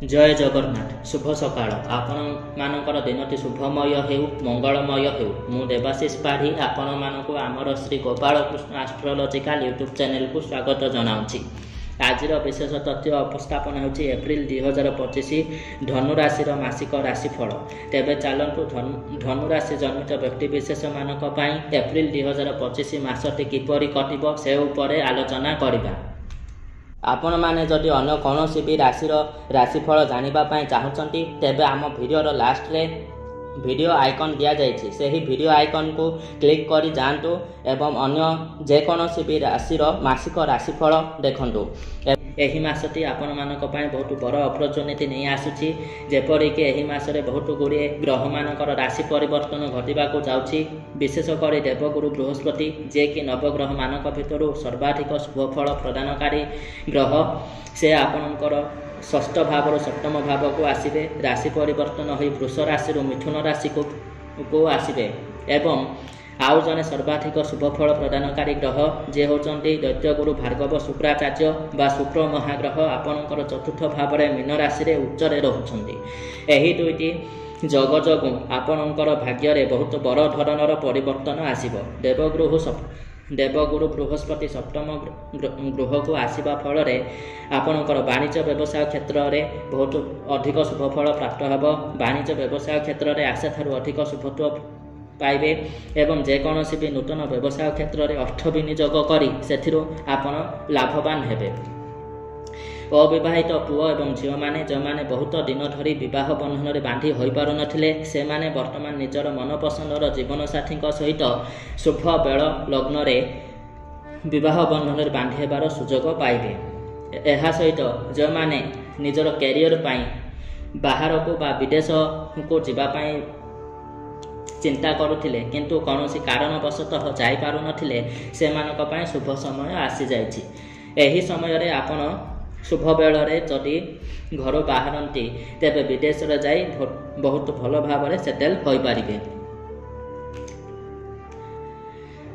जय जगन्नाथ शुभ सकाळ आपण मानकर दिनटी शुभमय हेउ मंगलमय हेउ मु देवाशीष पाढ़ी आपण मानक आमर Shri Gopal Krishna astrological YouTube channel को स्वागत जनाऊँगी। आज विशेष तथ्य उपस्थापन होची एप्रिल 2025 धनु राशि मासिक राशिफल। तेबे चलतु धनु राशि जन्मित व्यक्तिविशेष मानक पई एप्रिल 2025 मासटी किपरि कटिबो से उपरे आलोचना करिबा। आपण माने जदि अन्य कौनसी भी राशिफल जानिबा चाहूँगी तेबे आम वीडियोर लास्ट रे वीडियो आइकन दिया जाइछि सेही वीडियो आइकन को क्लिक करी जांतु एवं अन्य जेकोसी भी राशि मासिक राशिफल देखंतु। एही मासटी आपण मानक पई बहुत बड़ अपॉर्चुनिटी नहीं आसुछि जेपरिक एही मासरे बहुत गुड़िए ग्रह मानकर राशि परिवर्तन घटिबाकू जाउछि। विशेष कर देवगुरु बृहस्पति जे कि नवग्रह मानक भितर सर्वाधिक शुभफल प्रदानकारी ग्रह से आपणकर षष्ठ भाव सप्तम भाव को आसबे। राशि परिवर्तन हो वृष राशि मिथुन राशि को आसबे एवं आउ जने सर्वाधिक शुभफल प्रदानकारी ग्रह जे होचंती दैत्यगुरु भार्गव शुक्राचार्य बा शुक्र महाग्रह आपणकर चतुर्थ भाव में मीन राशि रे उच्चरे रहुचंती। एही दुईटी जगजगु आपणकर भाग्य रे बहुत बड़ धरणर परिवर्तन आसीबो। देवगुरु बृहस्पति सप्तम गृह को आसवा फल आपणकर वाणिज्य व्यवसाय क्षेत्र में बहुत अधिक शुभफल प्राप्त होब। वाणिज्य व्यवसाय क्षेत्र में आशा ठारू अधिक शुभत्व पाइबे एवं जेकोसी भी नूतन व्यवसाय क्षेत्र में अर्थ विनियोग करी सेथिरु आपण लाभवान हेबे। अविवाहित पुओ एवं झील मैंने जो मैंने बहुत दिन धरी विवाह बंधन में बांधी हो पार नथिले से माने वर्तमान निजर मनपसंदर जीवनसाथी सहित शुभ बेल लग्न विवाह बंधन में बांधी हेबार सुजोग पाइबे। एहा सहित जो मैंने निजर कैरियर पाई बाहर को बा विदेश को जीवाई चिंता करुथिले किंतु कौनसी कारणवशतः जाई पारु नथिले से मानक पई शुभ समय आसी जाइछि। एही समय रे आपण शुभ बेलरे जदि घर बाहरती तेबे विदेश रे जाई बहुत भल भाव सेटेल होई पारिबे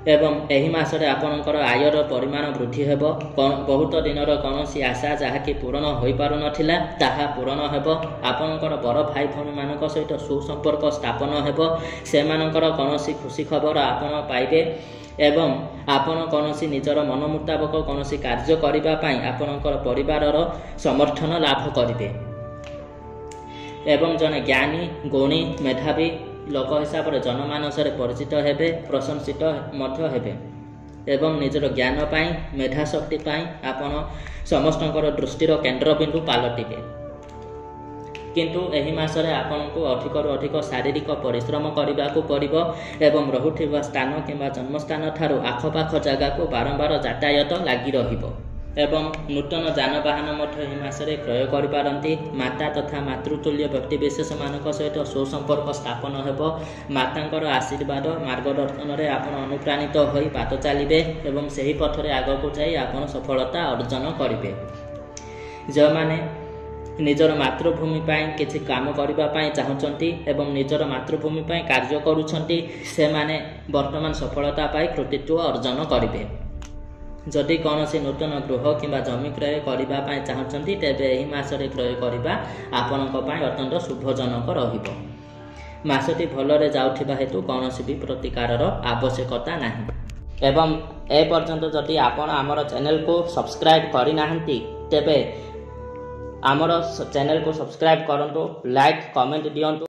एवं एही मासरे आपणकर आयर परिमाण वृद्धि हेब। बहुत दिनर कौनसी आशा जहाँकि पूरण हो पारु नथिला ताहा पूरण हेब। आपणकर बड़ भाई भौणी मानक सहित सुसंपर्क स्थापन हेब। से मानकर कौनसी खुशी खबर आपण पाइबे एवं आपण कौनसी निजर मन मुताबक कौनसी कार्य करिबा पई आपणकर परिवारर समर्थन लाभ करिबे एवं जने ज्ञानी गुणी मेधावी लोक हिसाब से जनमानस परिचित हेबे प्रशंसित मध्य हेबे एवं निजर ज्ञान पाई मेधा शक्ति पाई आपण समस्तंकर दृष्टिर केन्द्रबिंदु पालटिबे। किंतु एही मासरे आपनको अधिक अधिक शारीरिक परिश्रम करने को पड़िबो एवं रहुथिबा स्थान किंबा जन्मस्थान ठारू आखपाख जगह को बारंबार यातायात लगी रहिबो एवं नूतन जानवाहन एही मासरे क्रय करिपारंती। माता तथा मातृतुल्य व्यक्तिविशेष मानक सहित सुसंपर्क स्थापन हेब। मातांकर आशीर्वाद मार्गदर्शन रे आपण अनुप्राणित होई बात चलिबे एवं सही पथरे आगको जाई आपण सफलता अर्जन करिबे। जो माने निजर मातृभूमि पाई किछि काम करिबा पाई चाहुचंती एवं निजर मातृभूमि पाई कार्य करूछंती से माने वर्तमान सफलता पाई कृतित्व अर्जन करिबे। जदि कौनसी नूतन गृह किंबा जमी क्रय करिबा पाई चाहुचंती तेबे एही मासरे क्रय करिबा आपणक पाई अत्यंत शुभजनक रहिबो। मासटी भलरे जाउथिबा हेतु कौनसी भी प्रतिकारर आवश्यकता नाही एवं ए पर्यंत जदि आपण आमर चैनल को सब्सक्राइब करि नाहंती तेबे आमर चैनल को सब्सक्राइब करंतु लाइक कमेंट दियंतु।